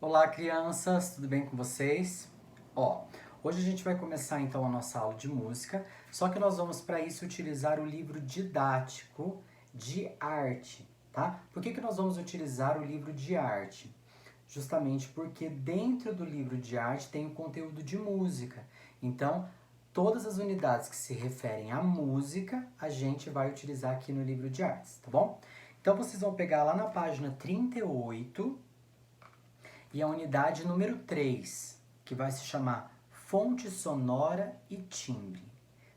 Olá, crianças, tudo bem com vocês? Hoje a gente vai começar então a nossa aula de música, só que nós vamos para isso utilizar o livro didático de arte, tá? Por que nós vamos utilizar o livro de arte? Justamente porque dentro do livro de arte tem o conteúdo de música. Então, todas as unidades que se referem à música, a gente vai utilizar aqui no livro de artes, tá bom? Então, vocês vão pegar lá na página 38 e a unidade número 3, que vai se chamar Fonte Sonora e Timbre.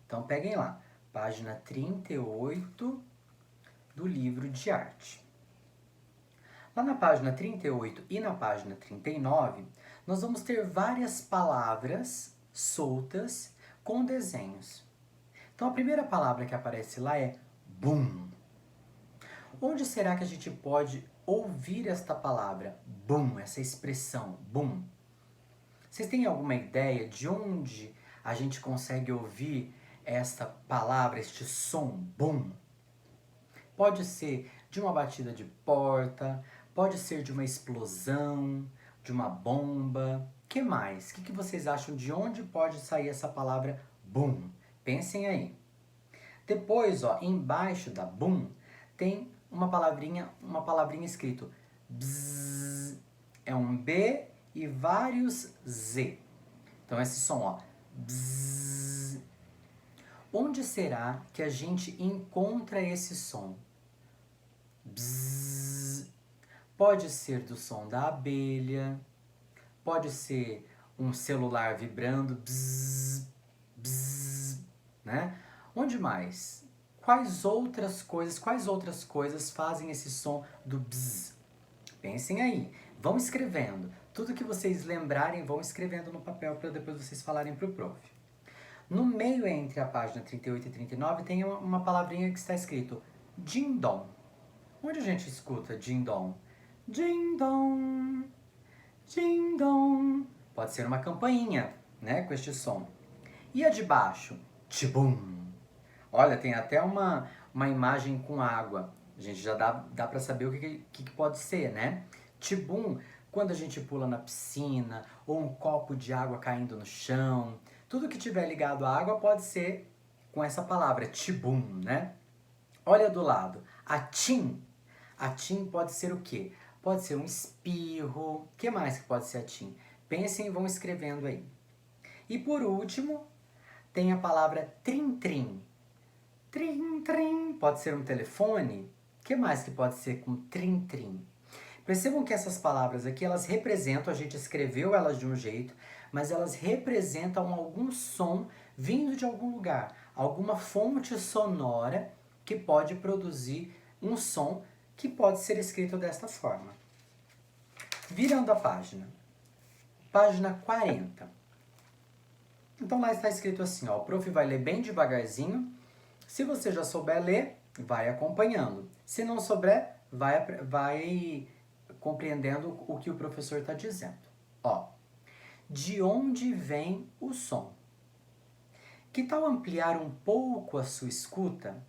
Então peguem lá, página 38 do livro de arte. Lá na página 38 e na página 39, nós vamos ter várias palavras soltas com desenhos. Então a primeira palavra que aparece lá é boom. Onde será que a gente pode ouvir esta palavra, boom, essa expressão, boom? Vocês têm alguma ideia de onde a gente consegue ouvir esta palavra, este som, boom? Pode ser de uma batida de porta, pode ser de uma explosão, de uma bomba. Que mais? O que vocês acham de onde pode sair essa palavra boom? Pensem aí. Depois, embaixo da boom, tem uma palavrinha escrito bzz. É um B e vários Z. Então esse som, bzz. Onde será que a gente encontra esse som? Bzz. Pode ser do som da abelha, pode ser um celular vibrando, bzz, bzz, né? Onde mais? Quais outras coisas fazem esse som do bzz? Pensem aí, vão escrevendo. Tudo que vocês lembrarem, vão escrevendo no papel para depois vocês falarem para o prof. No meio, entre a página 38 e 39, tem uma palavrinha que está escrito ding-dong. Onde a gente escuta ding-dong? Ding-dong, ding-dong. Pode ser uma campainha, né, com este som. E a de baixo? Tibum. Olha, tem até uma imagem com água. A gente já dá para saber o que pode ser, né? Tibum, quando a gente pula na piscina, ou um copo de água caindo no chão. Tudo que tiver ligado à água pode ser com essa palavra, tibum, né? Olha do lado, atim. Atim pode ser o quê? Pode ser um espirro. O que mais que pode ser atim? Pensem e vão escrevendo aí. E por último, tem a palavra trim-trim. Trim-trim. Pode ser um telefone? O que mais que pode ser com trim-trim? Percebam que essas palavras aqui, elas representam, a gente escreveu elas de um jeito, mas elas representam algum som vindo de algum lugar, alguma fonte sonora que pode produzir um som que pode ser escrito desta forma. Virando a página. Página 40. Então lá está escrito assim, o prof vai ler bem devagarzinho. Se você já souber ler, vai acompanhando. Se não souber, vai compreendendo o que o professor está dizendo. De onde vem o som? Que tal ampliar um pouco a sua escuta?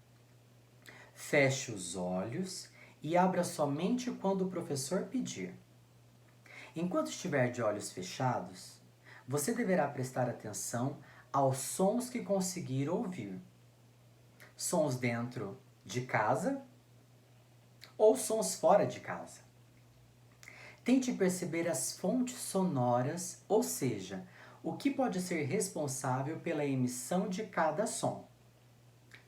Feche os olhos e abra somente quando o professor pedir. Enquanto estiver de olhos fechados, você deverá prestar atenção aos sons que conseguir ouvir. Sons dentro de casa ou sons fora de casa. Tente perceber as fontes sonoras, ou seja, o que pode ser responsável pela emissão de cada som.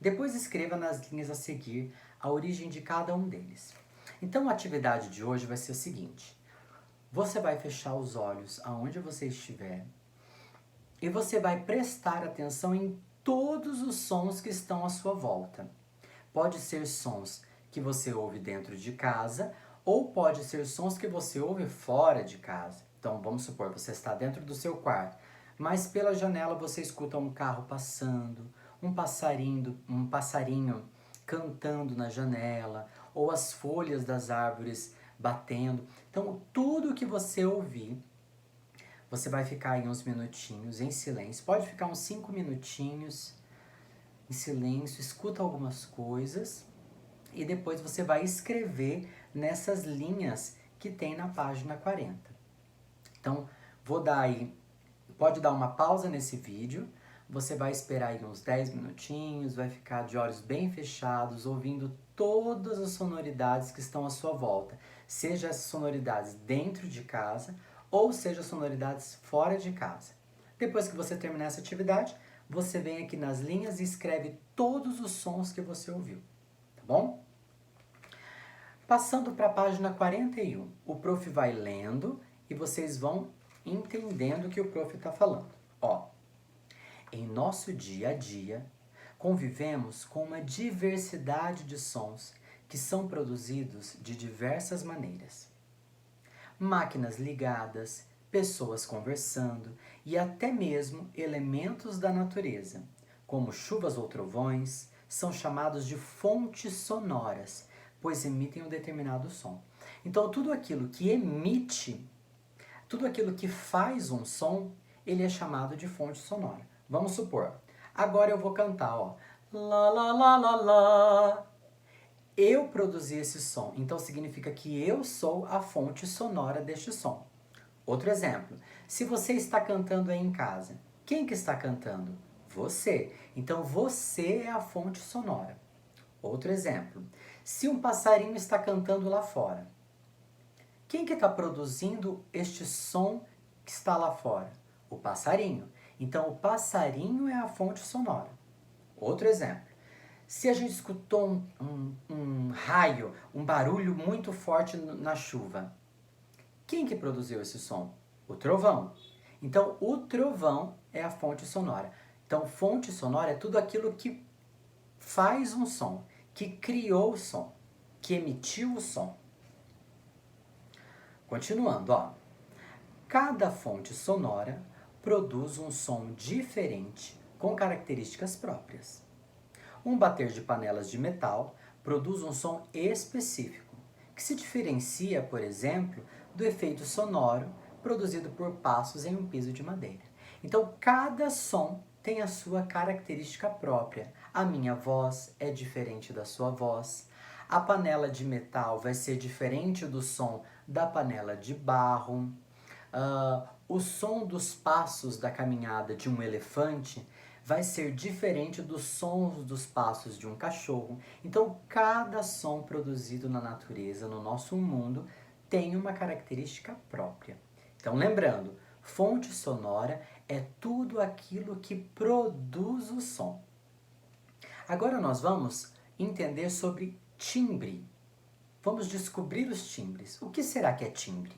Depois escreva nas linhas a seguir a origem de cada um deles. Então a atividade de hoje vai ser o seguinte. Você vai fechar os olhos aonde você estiver e você vai prestar atenção em todos os sons que estão à sua volta. Pode ser sons que você ouve dentro de casa ou pode ser sons que você ouve fora de casa. Então, vamos supor, você está dentro do seu quarto, mas pela janela você escuta um carro passando, um passarinho cantando na janela, ou as folhas das árvores batendo. Então, tudo que você ouvir, você vai ficar aí uns minutinhos em silêncio. Pode ficar uns 5 minutinhos em silêncio, escuta algumas coisas e depois você vai escrever nessas linhas que tem na página 40. Então, vou dar aí, pode dar uma pausa nesse vídeo, você vai esperar aí uns 10 minutinhos, vai ficar de olhos bem fechados, ouvindo todas as sonoridades que estão à sua volta, seja essas sonoridades dentro de casa ou seja sonoridades fora de casa. Depois que você terminar essa atividade, você vem aqui nas linhas e escreve todos os sons que você ouviu, tá bom? Passando para a página 41, o prof vai lendo e vocês vão entendendo o que o prof está falando. Ó, em nosso dia a dia, convivemos com uma diversidade de sons que são produzidos de diversas maneiras. Máquinas ligadas, pessoas conversando e até mesmo elementos da natureza, como chuvas ou trovões, são chamados de fontes sonoras, pois emitem um determinado som. Então, tudo aquilo que emite, tudo aquilo que faz um som, ele é chamado de fonte sonora. Vamos supor, agora eu vou cantar, ó, lá, lá, lá, lá, lá. Eu produzi esse som, então significa que eu sou a fonte sonora deste som. Outro exemplo, se você está cantando aí em casa, quem que está cantando? Você. Então você é a fonte sonora. Outro exemplo, se um passarinho está cantando lá fora, quem que está produzindo este som que está lá fora? O passarinho. Então o passarinho é a fonte sonora. Outro exemplo, se a gente escutou um raio, um barulho muito forte na chuva, quem que produziu esse som? O trovão. Então, o trovão é a fonte sonora. Então, fonte sonora é tudo aquilo que faz um som, que criou o som, que emitiu o som. Continuando, ó. Cada fonte sonora produz um som diferente com características próprias. Um bater de panelas de metal produz um som específico, que se diferencia, por exemplo, do efeito sonoro produzido por passos em um piso de madeira. Então, cada som tem a sua característica própria. A minha voz é diferente da sua voz. A panela de metal vai ser diferente do som da panela de barro. O som dos passos da caminhada de um elefante vai ser diferente dos sons dos passos de um cachorro. Então, cada som produzido na natureza, no nosso mundo, tem uma característica própria. Então, lembrando, fonte sonora é tudo aquilo que produz o som. Agora nós vamos entender sobre timbre. Vamos descobrir os timbres. O que será que é timbre?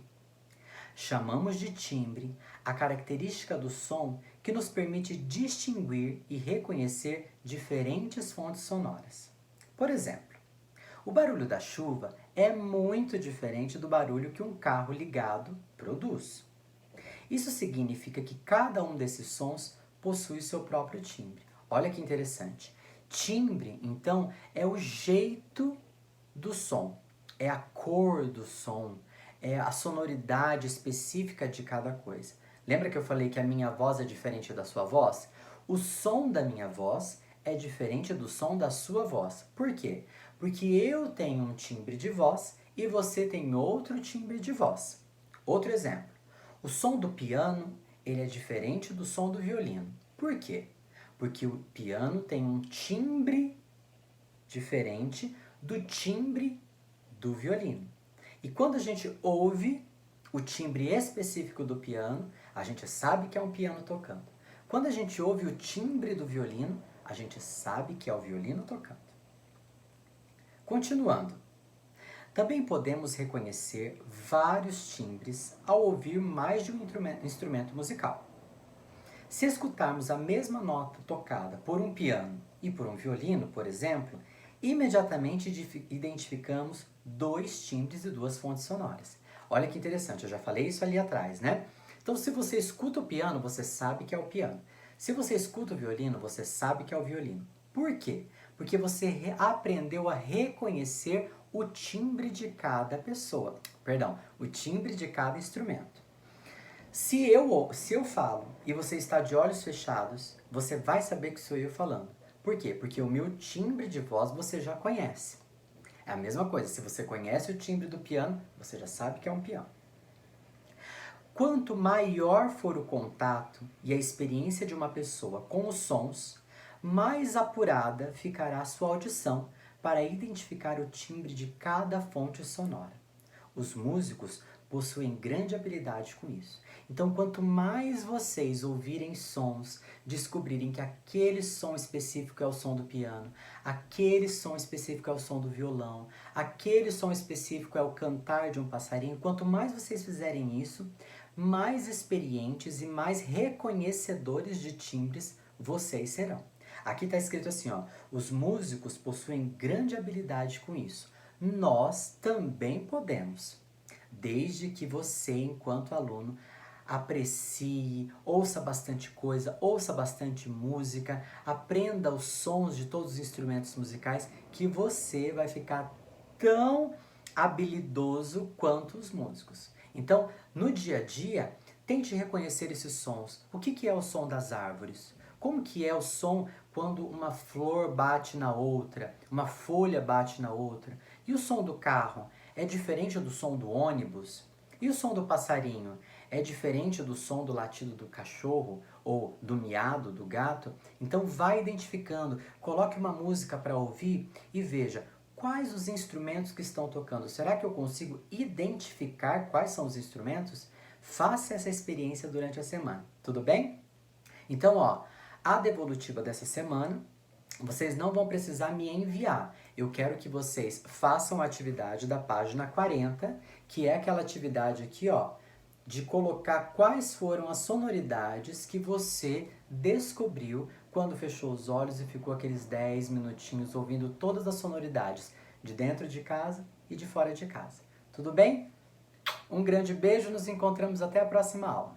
Chamamos de timbre a característica do som que nos permite distinguir e reconhecer diferentes fontes sonoras. Por exemplo, o barulho da chuva é muito diferente do barulho que um carro ligado produz. Isso significa que cada um desses sons possui seu próprio timbre. Olha que interessante. Timbre, então, é o jeito do som, é a cor do som, é a sonoridade específica de cada coisa. Lembra que eu falei que a minha voz é diferente da sua voz? O som da minha voz é diferente do som da sua voz. Por quê? Porque eu tenho um timbre de voz e você tem outro timbre de voz. Outro exemplo. O som do piano, ele é diferente do som do violino. Por quê? Porque o piano tem um timbre diferente do timbre do violino. E quando a gente ouve o timbre específico do piano, a gente sabe que é um piano tocando. Quando a gente ouve o timbre do violino, a gente sabe que é o violino tocando. Continuando. Também podemos reconhecer vários timbres ao ouvir mais de um instrumento musical. Se escutarmos a mesma nota tocada por um piano e por um violino, por exemplo, imediatamente identificamos dois timbres e duas fontes sonoras. Olha que interessante, eu já falei isso ali atrás, né? Então, se você escuta o piano, você sabe que é o piano. Se você escuta o violino, você sabe que é o violino. Por quê? Porque você aprendeu a reconhecer o timbre de cada pessoa. Perdão, o timbre de cada instrumento. Se eu falo e você está de olhos fechados, você vai saber que sou eu falando. Por quê? Porque o meu timbre de voz você já conhece. É a mesma coisa, se você conhece o timbre do piano, você já sabe que é um piano. Quanto maior for o contato e a experiência de uma pessoa com os sons, mais apurada ficará a sua audição para identificar o timbre de cada fonte sonora. Os músicos possuem grande habilidade com isso. Então, quanto mais vocês ouvirem sons, descobrirem que aquele som específico é o som do piano, aquele som específico é o som do violão, aquele som específico é o cantar de um passarinho, quanto mais vocês fizerem isso, mais experientes e mais reconhecedores de timbres vocês serão. Aqui está escrito assim, ó, os músicos possuem grande habilidade com isso. Nós também podemos, desde que você, enquanto aluno, aprecie, ouça bastante coisa, ouça bastante música, aprenda os sons de todos os instrumentos musicais, que você vai ficar tão habilidoso quanto os músicos. Então, no dia a dia, tente reconhecer esses sons. O que é o som das árvores? Como que é o som quando uma flor bate na outra, uma folha bate na outra? E o som do carro? É diferente do som do ônibus? E o som do passarinho? É diferente do som do latido do cachorro ou do miado do gato? Então vai identificando, coloque uma música para ouvir e veja quais os instrumentos que estão tocando. Será que eu consigo identificar quais são os instrumentos? Faça essa experiência durante a semana, tudo bem? Então, ó, a devolutiva dessa semana, vocês não vão precisar me enviar. Eu quero que vocês façam a atividade da página 40, que é aquela atividade aqui, ó, de colocar quais foram as sonoridades que você descobriu quando fechou os olhos e ficou aqueles 10 minutinhos ouvindo todas as sonoridades de dentro de casa e de fora de casa. Tudo bem? Um grande beijo, nos encontramos até a próxima aula.